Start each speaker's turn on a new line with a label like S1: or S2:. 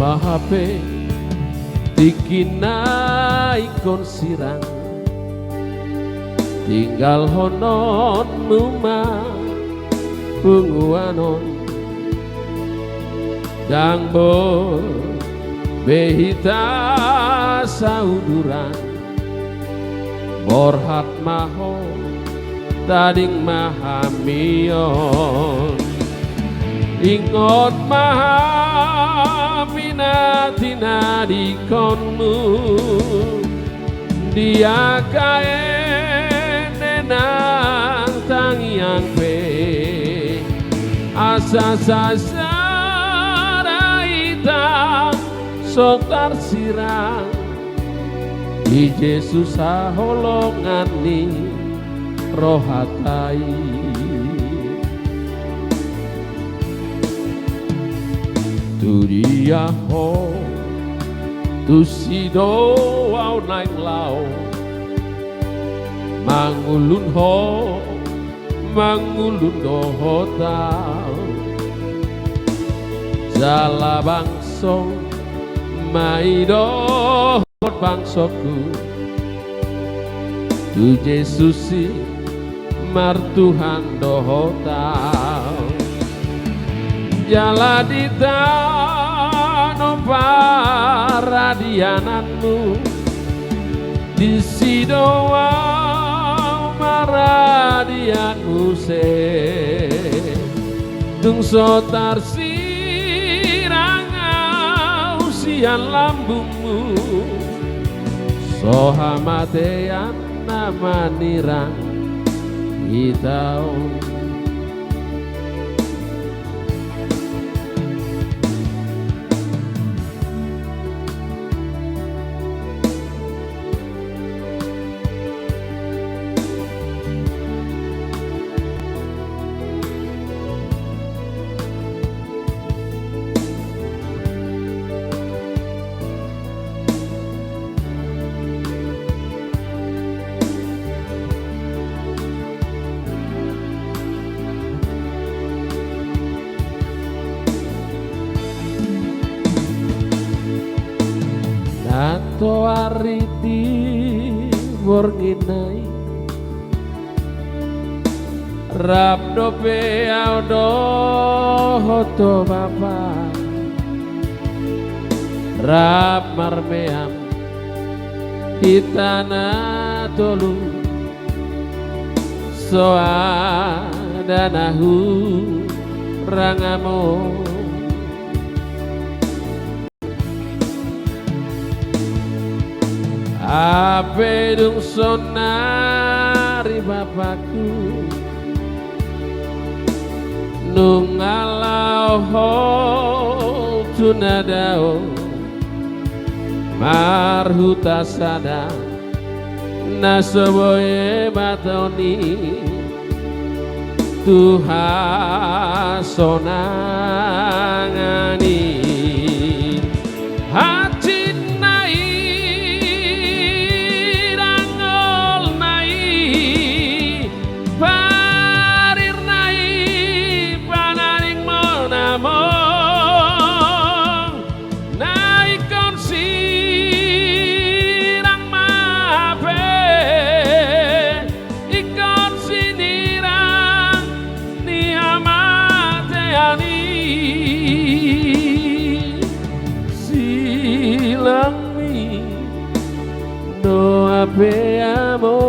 S1: mahape dikinai kon sirang tinggal honon numa punguanon dang bo behita sauduran borhat maho tading mahamion ingot mahaminatina di konmu dia kae nenang tangiang pe asa sasaraita sotar sirang di Yesus holongani rohatai tu dia ho tu sido au naik lau mangulun ho mangulun dohota jala bangso maido bangsoku tu Yesusi martuhan dohota jala dita no paradiananmu di sidoa maradianmu se dung sotar sirangau sian lambungmu sohamatean nama nirang hitau Nato ariti borginai Rabdo pe audo hoto bapa Rab marmeam hitana tolu soa danahu rangamo ape dung sonari bapakku nungalau ho tunadao marhuta sada nasoboye batoni Tuhan sonangani hati Ape amo,